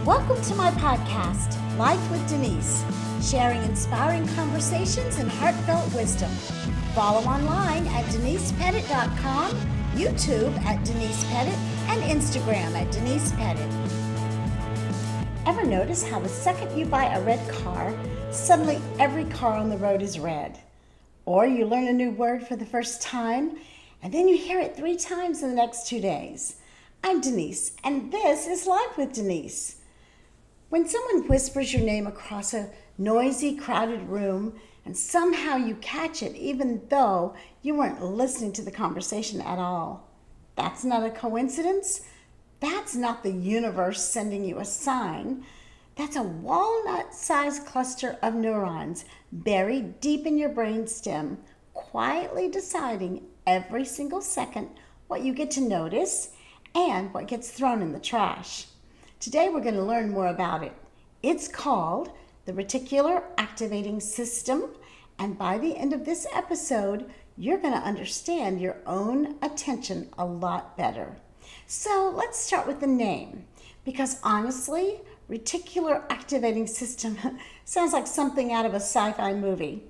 Welcome to my podcast, Life with Denise, sharing inspiring conversations and heartfelt wisdom. Follow online at denisepettit.com, YouTube at Denise Pettit, and Instagram at Denise Pettit. Ever notice how the second you buy a red car, suddenly every car on the road is red? Or you learn a new word for the first time, and then you hear it 3 times in the next 2 days. I'm Denise, and this is Life with Denise. When someone whispers your name across a noisy, crowded room, and somehow you catch it even though you weren't listening to the conversation at all, that's not a coincidence. That's not the universe sending you a sign. That's a walnut-sized cluster of neurons buried deep in your brainstem, quietly deciding every single second what you get to notice and what gets thrown in the trash. Today we're going to learn more about it. It's called the reticular activating system, and by the end of this episode, you're going to understand your own attention a lot better. So let's start with the name, because honestly, reticular activating system sounds like something out of a sci-fi movie.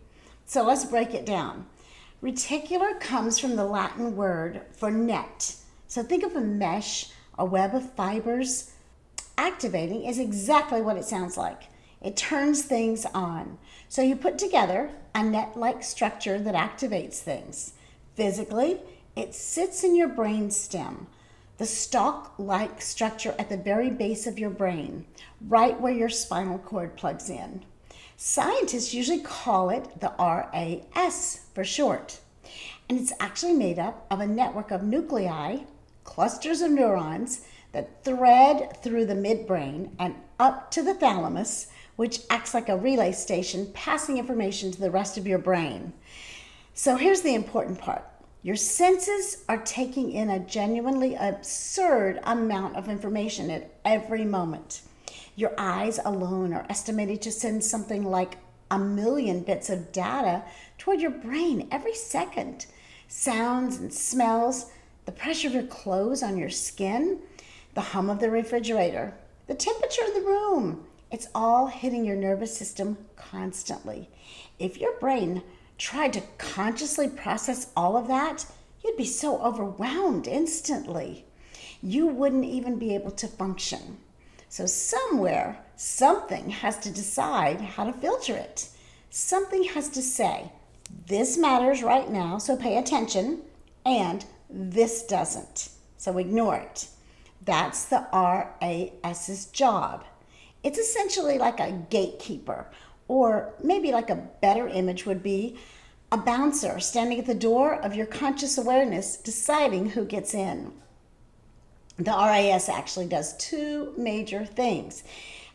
So let's break it down. Reticular comes from the Latin word for net. So think of a mesh, a web of fibers. Activating is exactly what it sounds like. It turns things on. So you put together a net-like structure that activates things. Physically, it sits in your brain stem, the stalk-like structure at the very base of your brain, right where your spinal cord plugs in. Scientists usually call it the RAS for short. And it's actually made up of a network of nuclei, clusters of neurons, that thread through the midbrain and up to the thalamus, which acts like a relay station passing information to the rest of your brain. So here's the important part. Your senses are taking in a genuinely absurd amount of information at every moment. Your eyes alone are estimated to send something like 1 million bits of data toward your brain every second. Sounds and smells, the pressure of your clothes on your skin, the hum of the refrigerator, the temperature of the room. It's all hitting your nervous system constantly. If your brain tried to consciously process all of that, you'd be so overwhelmed instantly. You wouldn't even be able to function. So somewhere, something has to decide how to filter it. Something has to say, this matters right now, so pay attention, and this doesn't, so ignore it. That's the RAS's job. It's essentially like a gatekeeper, or maybe like a better image would be a bouncer standing at the door of your conscious awareness deciding who gets in. The RAS actually does 2 major things,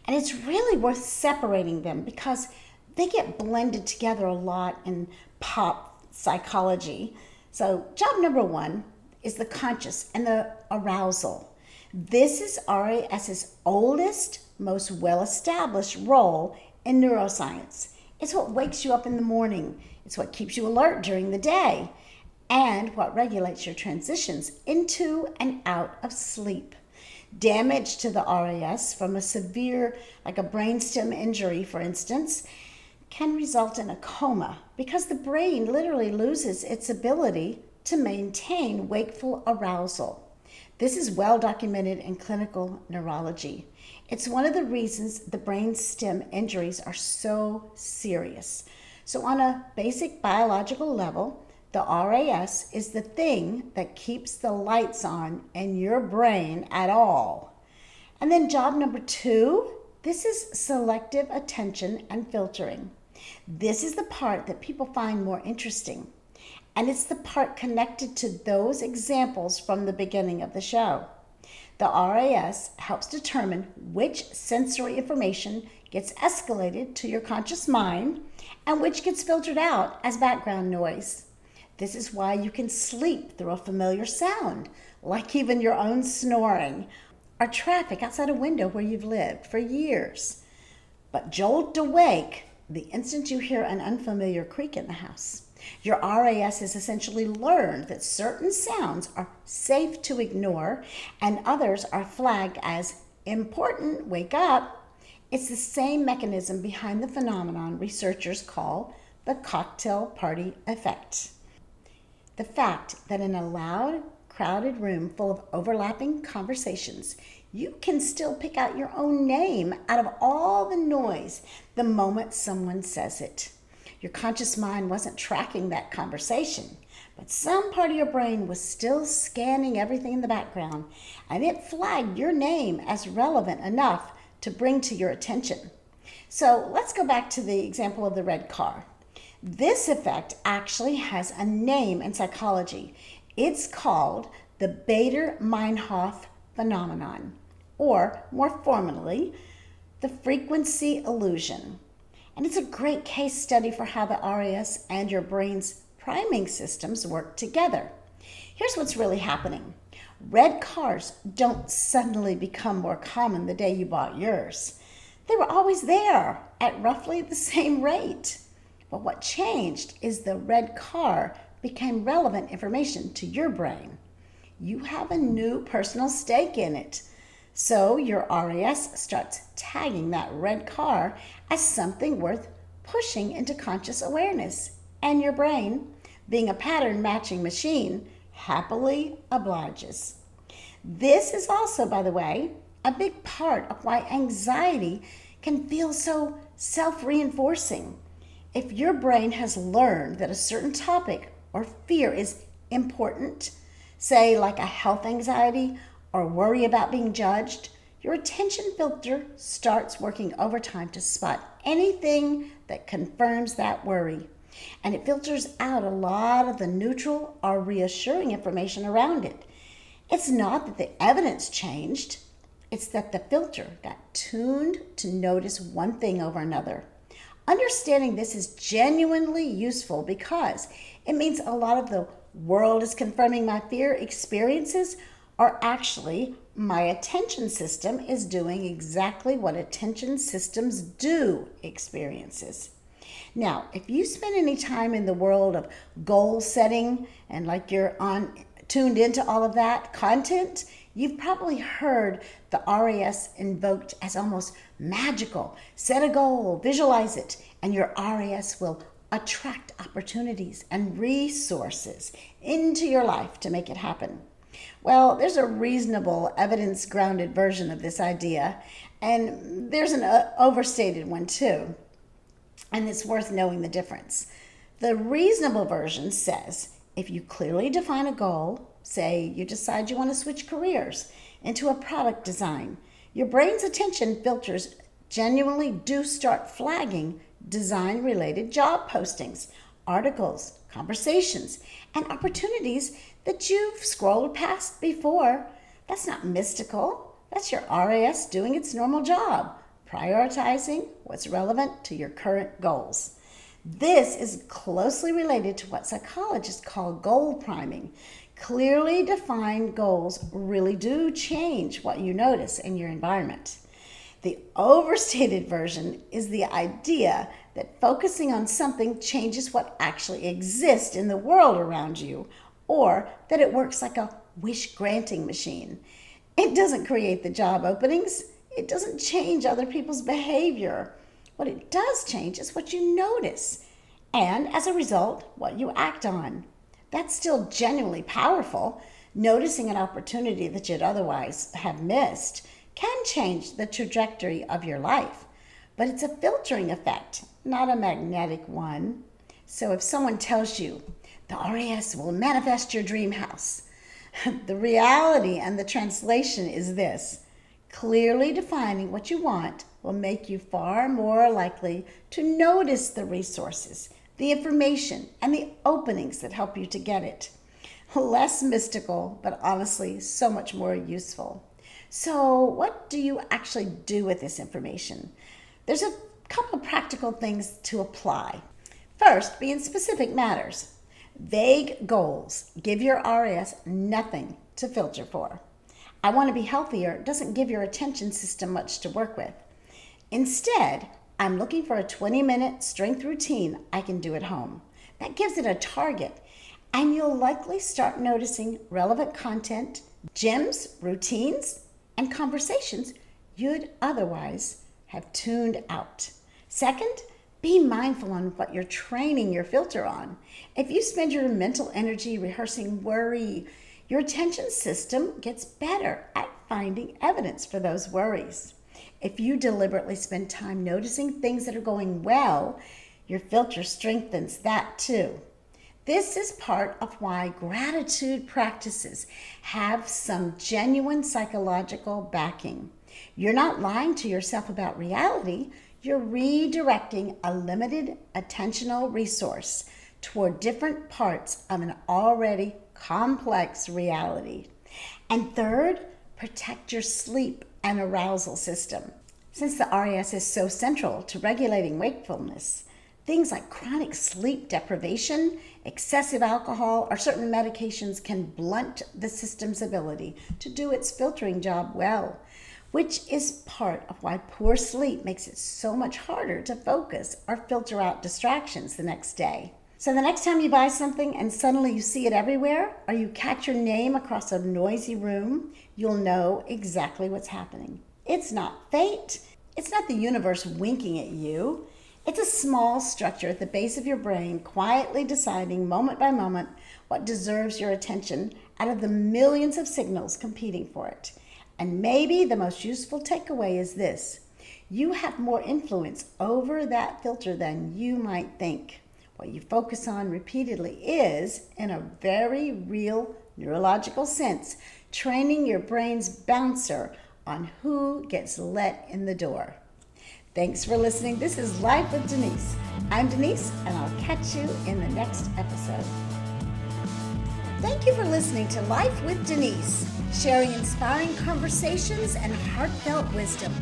and it's really worth separating them because they get blended together a lot in pop psychology. So job number 1 is the conscious and the arousal. This is RAS's oldest, most well-established role in neuroscience. It's what wakes you up in the morning. It's what keeps you alert during the day, and what regulates your transitions into and out of sleep. Damage to the RAS from a severe, like a brainstem injury, for instance, can result in a coma because the brain literally loses its ability to maintain wakeful arousal. This is well documented in clinical neurology. It's one of the reasons the brainstem injuries are so serious. So on a basic biological level, the RAS is the thing that keeps the lights on in your brain at all. And then job number 2, this is selective attention and filtering. This is the part that people find more interesting. And it's the part connected to those examples from the beginning of the show. The RAS helps determine which sensory information gets escalated to your conscious mind and which gets filtered out as background noise. This is why you can sleep through a familiar sound, like even your own snoring, or traffic outside a window where you've lived for years. But jolt awake the instant you hear an unfamiliar creak in the house. Your RAS has essentially learned that certain sounds are safe to ignore and others are flagged as Important, wake up. It's the same mechanism behind the phenomenon researchers call the cocktail party effect. The fact that in a loud, crowded room full of overlapping conversations, you can still pick out your own name out of all the noise the moment someone says it. Your conscious mind wasn't tracking that conversation, but some part of your brain was still scanning everything in the background, and it flagged your name as relevant enough to bring to your attention. So let's go back to the example of the red car. This effect actually has a name in psychology. It's called the Bader-Meinhof phenomenon, or more formally, the frequency illusion. And it's a great case study for how the RAS and your brain's priming systems work together. Here's what's really happening. Red cars don't suddenly become more common the day you bought yours. They were always there at roughly the same rate. But what changed is the red car became relevant information to your brain. You have a new personal stake in it. So your RAS starts tagging that red car as something worth pushing into conscious awareness. And your brain, being a pattern matching machine, happily obliges. This is also, by the way, a big part of why anxiety can feel so self-reinforcing. If your brain has learned that a certain topic or fear is important, say like a health anxiety or worry about being judged, your attention filter starts working overtime to spot anything that confirms that worry. And it filters out a lot of the neutral or reassuring information around it. It's not that the evidence changed, it's that the filter got tuned to notice one thing over another. Understanding this is genuinely useful because it means a lot of the world is confirming my fear experiences are actually my attention system is doing exactly what attention systems do experiences. Now, if you spend any time in the world of goal setting and like you're tuned into all of that content, you've probably heard the RAS invoked as almost magical. Set a goal, visualize it, and your RAS will attract opportunities and resources into your life to make it happen. Well, there's a reasonable, evidence-grounded version of this idea, and there's an overstated one too, and it's worth knowing the difference. The reasonable version says, if you clearly define a goal, say you decide you want to switch careers into a product design, your brain's attention filters genuinely do start flagging design-related job postings, articles, conversations, and opportunities that you've scrolled past before. That's not mystical. That's your RAS doing its normal job, prioritizing what's relevant to your current goals. This is closely related to what psychologists call goal priming. Clearly defined goals really do change what you notice in your environment. The overstated version is the idea that focusing on something changes what actually exists in the world around you, or that it works like a wish-granting machine. It doesn't create the job openings. It doesn't change other people's behavior. What it does change is what you notice, and as a result, what you act on. That's still genuinely powerful. Noticing an opportunity that you'd otherwise have missed can change the trajectory of your life, but it's a filtering effect, not a magnetic one. So if someone tells you the RAS will manifest your dream house, the reality and the translation is this: clearly defining what you want will make you far more likely to notice the resources, the information, and the openings that help you to get it. Less mystical, but honestly so much more useful. So what do you actually do with this information? There's a couple of practical things to apply. First, be in specific matters. Vague goals give your RAS nothing to filter for. I want to be healthier doesn't give your attention system much to work with. Instead, I'm looking for a 20-minute strength routine I can do at home. That gives it a target, and you'll likely start noticing relevant content, gyms, routines, and conversations you'd otherwise have tuned out. Second, be mindful on what you're training your filter on. If you spend your mental energy rehearsing worry, your attention system gets better at finding evidence for those worries. If you deliberately spend time noticing things that are going well, your filter strengthens that too. This is part of why gratitude practices have some genuine psychological backing. You're not lying to yourself about reality. You're redirecting a limited attentional resource toward different parts of an already complex reality. And third, protect your sleep and arousal system. Since the RAS is so central to regulating wakefulness, things like chronic sleep deprivation, excessive alcohol, or certain medications can blunt the system's ability to do its filtering job well, which is part of why poor sleep makes it so much harder to focus or filter out distractions the next day. So the next time you buy something and suddenly you see it everywhere, or you catch your name across a noisy room, you'll know exactly what's happening. It's not fate. It's not the universe winking at you. It's a small structure at the base of your brain quietly deciding moment by moment what deserves your attention out of the millions of signals competing for it. And maybe the most useful takeaway is this: you have more influence over that filter than you might think. What you focus on repeatedly is, in a very real neurological sense, training your brain's bouncer on who gets let in the door. Thanks for listening. This is Life with Denise. I'm Denise, and I'll catch you in the next episode. Thank you for listening to Life with Denise, sharing inspiring conversations and heartfelt wisdom.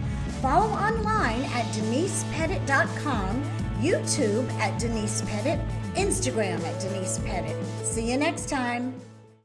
Follow online at denisepettit.com, YouTube at Denise Pettit, Instagram at Denise Pettit. See you next time.